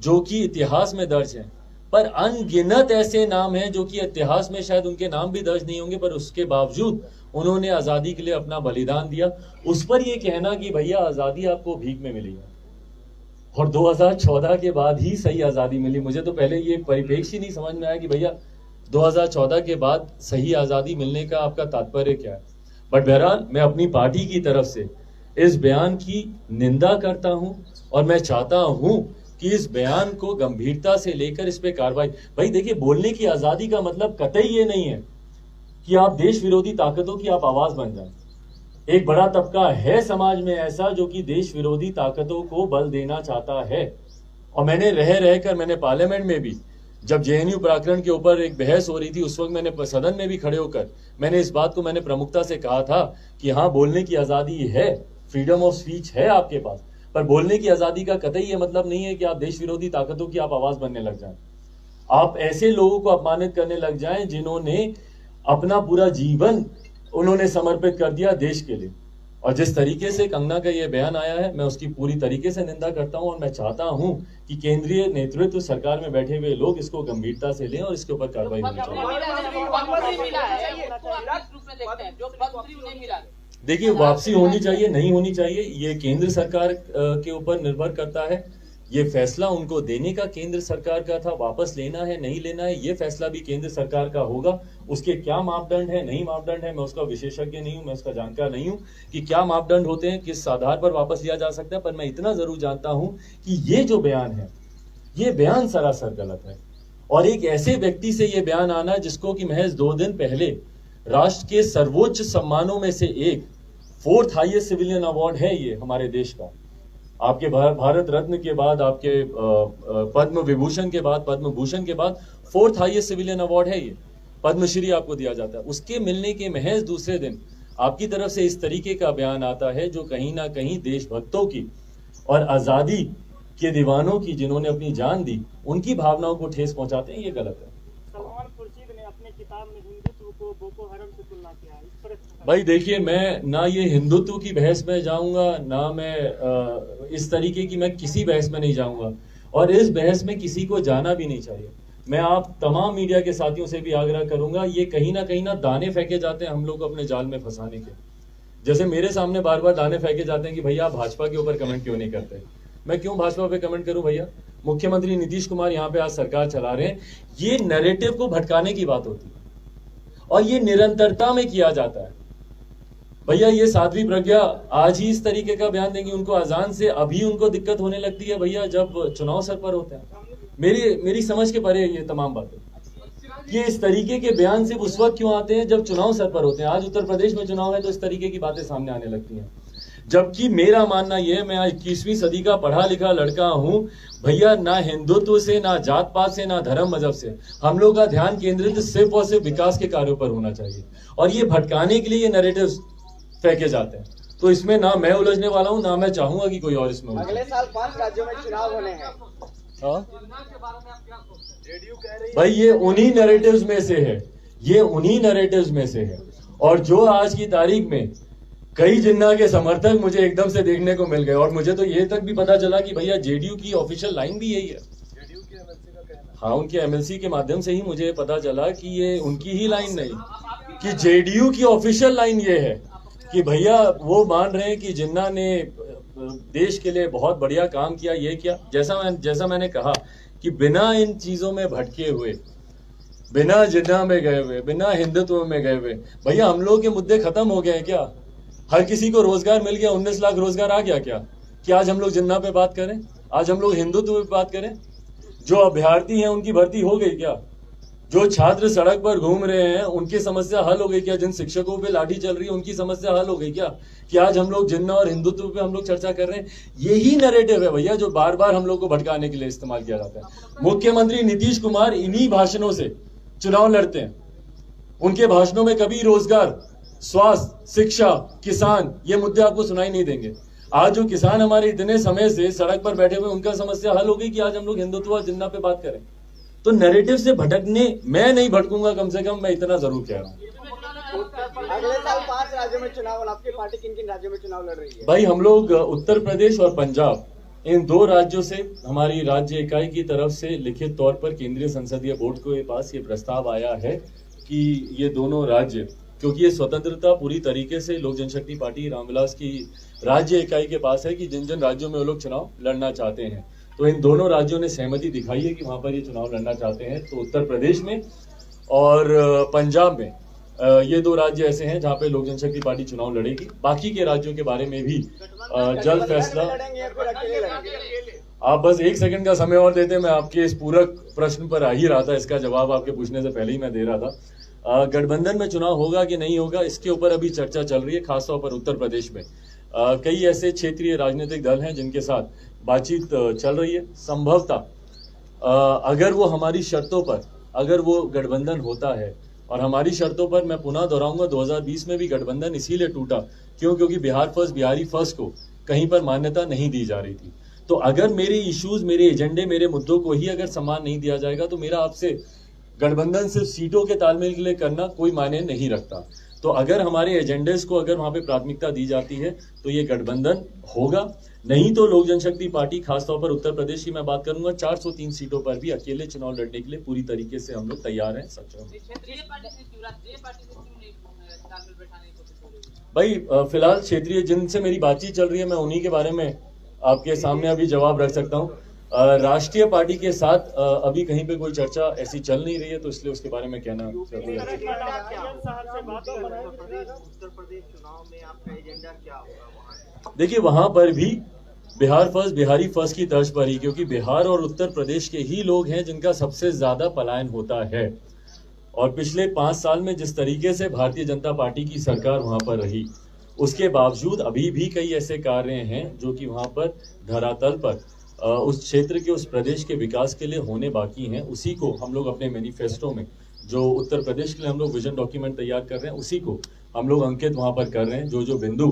जो कि इतिहास में दर्ज हैं, पर अनगिनत ऐसे नाम हैं जो कि इतिहास में शायद उनके नाम भी दर्ज नहीं होंगे, पर उसके बावजूद उन्होंने आजादी के लिए अपना बलिदान दिया। उस पर ये कहना कि भैया आजादी आपको भीख में मिली है और 2014 के बाद ही सही आजादी मिली, मुझे तो पहले ये परिप्रेक्ष्य ही नहीं समझ में आया कि भैया 2014 के बाद सही आजादी मिलने का आपका तात्पर्य क्या है। बट बहरहाल मैं अपनी पार्टी की तरफ से इस बयान की निंदा करता हूं और मैं चाहता हूं कि इस बयान को गंभीरता से लेकर इस पे कार्रवाई। भाई देखिए, बोलने की आजादी का मतलब कतई ये नहीं है कि आप देश विरोधी ताकतों की आप आवाज बन जाएं। एक बड़ा तबका है समाज में ऐसा जो कि देश विरोधी ताकतों को बल देना चाहता है, और मैंने मैंने पार्लियामेंट में भी जब जेएनयू प्रकरण के ऊपर एक बहस हो रही थी, उस वक्त मैंने सदन में भी खड़े होकर मैंने इस बात को मैंने प्रमुखता से कहा था कि हाँ, बोलने की आजादी है, फ्रीडम ऑफ स्पीच है आपके पास, पर बोलने की आजादी का कतई ये मतलब नहीं है कि आप देश विरोधी ताकतों की आप आवाज बनने लग जाएं, आप ऐसे लोगों को अपमानित करने लग जाएं जिन्होंने अपना पूरा जीवन उन्होंने समर्पित कर दिया देश के लिए। और जिस तरीके से कंगना का ये बयान आया है, मैं उसकी पूरी तरीके से निंदा करता हूं और मैं चाहता हूं कि केंद्रीय नेतृत्व, सरकार में बैठे हुए लोग इसको गंभीरता से लें और इसके ऊपर कार्रवाई होनी चाहिए। देखिए, वापसी होनी चाहिए, नहीं होनी चाहिए, ये केंद्र सरकार के ऊपर निर्भर करता है। ये फैसला उनको देने का केंद्र सरकार का था, वापस लेना है नहीं लेना है ये फैसला भी केंद्र सरकार का होगा। उसके क्या मापदंड है, नहीं मापदंड है, मैं उसका विशेषज्ञ नहीं हूं, मैं उसका जानकार नहीं हूं कि क्या मापदंड होते हैं, किस आधार पर वापस लिया जा सकता है, पर मैं इतना जरूर जानता हूं कि ये जो बयान है, ये बयान सरासर गलत है। और एक ऐसे व्यक्ति से ये बयान आना जिसको कि महज 2 दिन पहले राष्ट्र के सर्वोच्च सम्मानों में से एक 4th हाईएस्ट सिविलियन अवार्ड है ये हमारे देश का, आपके भारत रत्न के बाद, आपके पद्म विभूषण के बाद, पद्म भूषण के बाद 4th हाईएस्ट सिविलियन अवार्ड है ये, पद्मश्री आपको दिया जाता है। उसके मिलने के महज दूसरे दिन आपकी तरफ से इस तरीके का बयान आता है जो कहीं ना कहीं देशभक्तों की और आजादी के दीवानों की, जिन्होंने अपनी जान दी, उनकी भावनाओं को ठेस पहुंचाते हैं, ये गलत है। सलमान खुर्शीद ने अपने किताब में हिंदुत्व को बोको हरम से तुलना किया है, इस पर भाई देखिए, मैं ना ये हिंदुत्व की बहस में जाऊंगा, ना मैं इस तरीके की मैं किसी बहस में नहीं जाऊंगा, और इस बहस में किसी को जाना भी नहीं चाहिए। मैं आप तमाम मीडिया के साथियों से भी आग्रह करूंगा, ये कहीं ना दाने फेंके जाते हैं हम लोग अपने जाल में फंसाने के। जैसे मेरे सामने बार बार दाने फेंके जाते हैं कि भैया आप भाजपा के ऊपर कमेंट क्यों नहीं करते। मैं क्यों भाजपा पे कमेंट करूं भैया? मुख्यमंत्री नीतीश कुमार यहाँ पे आज सरकार चला रहे हैं, ये नैरेटिव को भटकाने की बात होती है और ये निरंतरता में किया जाता है। भैया ये साध्वी प्रज्ञा आज ही इस तरीके का बयान देंगी, उनको अजान से अभी उनको दिक्कत होने लगती है भैया जब चुनाव सर पर होते हैं। मेरी समझ के परे ये तमाम बातें, ये इस तरीके के बयान सिर्फ उस वक्त क्यों आते हैं जब चुनाव सर पर होते हैं। आज उत्तर प्रदेश में चुनाव है तो इस तरीके की बातें सामने आने लगती हैं, जबकि मेरा मानना यह है, मैं 21वीं सदी का पढ़ा लिखा लड़का हूं भैया, ना हिंदुत्व से, ना जात पात से, ना धर्म मजहब से, हम लोग का ध्यान केंद्रित सिर्फ और सिर्फ विकास के कार्यों पर होना चाहिए। और ये भटकाने के लिए ये नैरेटिव फेंके जाते हैं, तो इसमें ना मैं उलझने वाला हूं, ना मैं चाहूंगा कि कोई और इसमें उलझे। अगले साल 5 राज्यों में चुनाव होने हैं। भाई ये उन्हीं नैरेटिव्स में से है, ये उन्हीं नैरेटिव्स में से है। और जो आज की तारीख में कई जिन्ना के समर्थक मुझे एकदम से देखने को मिल गए, और मुझे तो ये तक भी पता चला कि भैया जेडीयू की ऑफिशियल लाइन भी यही है। हाँ, उनके एमएलसी के माध्यम से ही मुझे पता चला कि ये उनकी ही लाइन नहीं, कि जेडीयू की ऑफिशियल लाइन ये है कि भैया वो मान रहे हैं कि जिन्ना ने देश के लिए बहुत बढ़िया काम किया, ये किया। जैसा मैंने कहा कि बिना इन चीजों में भटके हुए, बिना जिन्ना में गए हुए, बिना हिंदुत्व में गए हुए, भैया हम लोग के मुद्दे खत्म हो गए हैं क्या? हर किसी को रोजगार मिल गया, 19 लाख रोजगार आ गया क्या? कि आज हम लोग जिन्ना पे बात करें, आज हम लोग हिंदुत्व पे बात करें? जो अभ्यर्थी हैं उनकी भर्ती हो गई क्या? जो छात्र सड़क पर घूम रहे हैं उनकी समस्या हल हो गई क्या? जिन शिक्षकों पे लाठी चल रही है उनकी समस्या हल हो गई क्या? कि आज हम लोग जिन्ना और हिंदुत्व पे हम लोग चर्चा कर रहे हैं? यही नैरेटिव है भैया जो बार बार हम लोग को भटकाने के लिए इस्तेमाल किया जाता है। मुख्यमंत्री नीतीश कुमार इन्हीं भाषणों से चुनाव लड़ते हैं, उनके भाषणों में कभी रोजगार, स्वास्थ्य, शिक्षा, किसान, ये मुद्दे आपको सुनाई नहीं देंगे। आज जो किसान हमारे इतने समय से सड़क पर बैठे हुए, उनका समस्या हल हो गई कि आज हम लोग हिंदुत्व जिन्ना पे बात करें। तो नैरेटिव से भटकने मैं नहीं भटकूंगा, कम से कम मैं इतना जरूर कह रहा हूं। अगले साल 5 राज्यों में चुनाव, और आपकी पार्टी किन किन राज्यों में चुनाव लड़ रही है? भाई हम लोग उत्तर प्रदेश और पंजाब, इन 2 राज्यों से हमारी राज्य इकाई की तरफ से लिखित तौर पर केंद्रीय संसदीय बोर्ड के पास ये प्रस्ताव आया है कि ये दोनों राज्य, क्योंकि ये स्वतंत्रता पूरी तरीके से लोक जनशक्ति पार्टी रामविलास की राज्य इकाई के पास है कि जिन जिन राज्यों में वो लोग चुनाव लड़ना चाहते हैं, तो इन दोनों राज्यों ने सहमति दिखाई है कि वहां पर ये चुनाव लड़ना चाहते हैं। तो उत्तर प्रदेश में और पंजाब में ये 2 राज्य ऐसे हैं जहां पे लोक जनशक्ति पार्टी चुनाव लड़ेगी। बाकी के राज्यों के बारे में भी जल्द फैसला। आप बस 1 सेकंड का समय और देते, मैं आपके इस पूरक प्रश्न पर आ ही रहा था, इसका जवाब आपके पूछने से पहले ही मैं दे रहा था। गठबंधन में चुनाव होगा कि नहीं होगा, इसके ऊपर अभी चर्चा चल रही है, खासतौर पर उत्तर प्रदेश में। कई ऐसे क्षेत्रीय राजनीतिक दल हैं जिनके साथ बातचीत चल रही है। संभवतः अगर वो हमारी शर्तों पर, अगर वो गठबंधन होता है, और हमारी शर्तों पर मैं पुनः दोहराऊंगा, 2020 में भी गठबंधन इसीलिए टूटा क्योंकि बिहार फर्स्ट, बिहारी फर्स्ट को कहीं पर मान्यता नहीं दी जा रही थी। तो अगर मेरे इश्यूज, मेरे एजेंडे, मेरे मुद्दों को ही अगर सम्मान नहीं दिया जाएगा, तो मेरा आपसे गठबंधन सिर्फ सीटों के तालमेल के लिए करना कोई मायने नहीं रखता। तो अगर हमारे एजेंडेस को अगर वहां पे प्राथमिकता दी जाती है तो ये गठबंधन होगा। नहीं तो लोक जनशक्ति पार्टी, खासतौर पर उत्तर प्रदेश की मैं बात करूंगा, 403 सीटों पर भी अकेले चुनाव लड़ने के लिए पूरी तरीके से हम लोग तैयार हैं। सच भाई फिलहाल क्षेत्रीय जिनसे मेरी बातचीत चल रही है, मैं उन्हीं के बारे में आपके सामने अभी जवाब रख सकता हूँ। राष्ट्रीय पार्टी के साथ अभी कहीं पे कोई चर्चा ऐसी चल नहीं रही है, तो इसलिए उसके बारे में कहना जरूरी है। उत्तर प्रदेश चुनाव में आपका एजेंडा क्या होगा? देखिए वहां पर भी बिहार फर्स्ट, बिहारी फर्स्ट की तर्ज पर ही, क्योंकि बिहार और उत्तर प्रदेश के ही लोग हैं जिनका सबसे ज्यादा पलायन होता है। और पिछले 5 साल में जिस तरीके से भारतीय जनता पार्टी की सरकार वहां पर रही, उसके बावजूद अभी भी कई ऐसे कार्य हैं जो कि वहां पर धरातल पर उस क्षेत्र के, उस प्रदेश के विकास के लिए होने बाकी हैं। उसी को हम लोग अपने मैनिफेस्टो में, जो उत्तर प्रदेश के लिए हम लोग विजन डॉक्यूमेंट तैयार कर रहे हैं, उसी को हम लोग अंकित वहां पर कर रहे हैं। जो जो बिंदु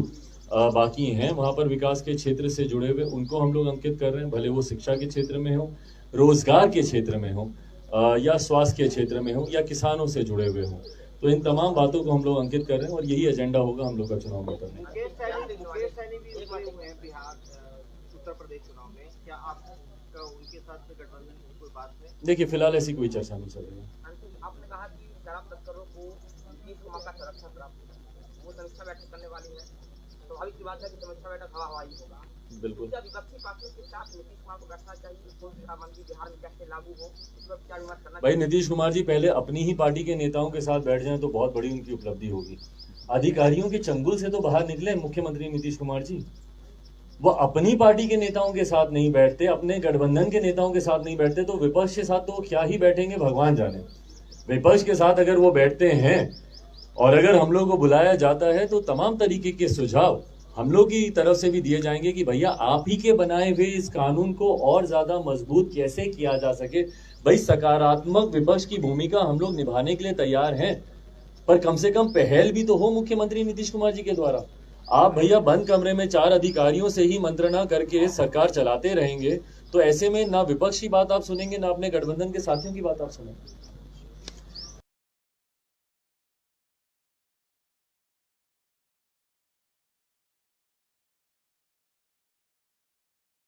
बाकी हैं वहां पर विकास के क्षेत्र से जुड़े हुए, उनको हम लोग अंकित कर रहे हैं, भले वो शिक्षा के क्षेत्र में हो, रोजगार के क्षेत्र में हो, या स्वास्थ्य के क्षेत्र में हो, या किसानों से जुड़े हुए हो। तो इन तमाम बातों को हम लोग अंकित कर रहे हैं और यही एजेंडा होगा हम लोग का चुनाव में करने। उत्तर प्रदेश चुनाव में क्या आपका उनके साथ गठबंधन की कोई बात है? देखिए फिलहाल ऐसी कोई चर्चा नहीं चल रही है। आपने कहा कि शराब तस्करों को 20 माह का संरक्षण प्राप्त होगा, वो समीक्षा बैठक करने वाली है, स्वाभाविक सी बात है कि समीक्षा बैठक हवा ही होगा। बिल्कुल। क्या विपक्षी पार्टियों के साथ नीतीश कुमार को बैठना चाहिए? कौन सा मंत्री बिहार में कैसे लागू हो, इस पर क्या विमर्श करना? भाई नीतीश कुमार जी पहले अपनी ही पार्टी के नेताओं के साथ बैठ जाएं तो बहुत बड़ी उनकी उपलब्धि होगी। अधिकारियों के चंगुल से तो बाहर निकले मुख्यमंत्री नीतीश कुमार जी। वो अपनी पार्टी के नेताओं के साथ नहीं बैठते, अपने गठबंधन के नेताओं के साथ नहीं बैठते, तो विपक्ष के साथ तो क्या ही बैठेंगे भगवान जाने। विपक्ष के साथ अगर वो बैठते हैं और अगर हम लोग को बुलाया जाता है तो तमाम तरीके के सुझाव हम लोग की तरफ से भी दिए जाएंगे कि भैया आप ही के बनाए हुए इस कानून को और ज्यादा मजबूत कैसे किया जा सके। भाई सकारात्मक विपक्ष की भूमिका हम लोग निभाने के लिए तैयार हैं, पर कम से कम पहल भी तो हो मुख्यमंत्री नीतीश कुमार जी के द्वारा। आप भैया बंद कमरे में 4 अधिकारियों से ही मंत्रणा करके सरकार चलाते रहेंगे, तो ऐसे में ना विपक्ष की बात आप सुनेंगे, ना अपने गठबंधन के साथियों की बात आप सुनेंगे।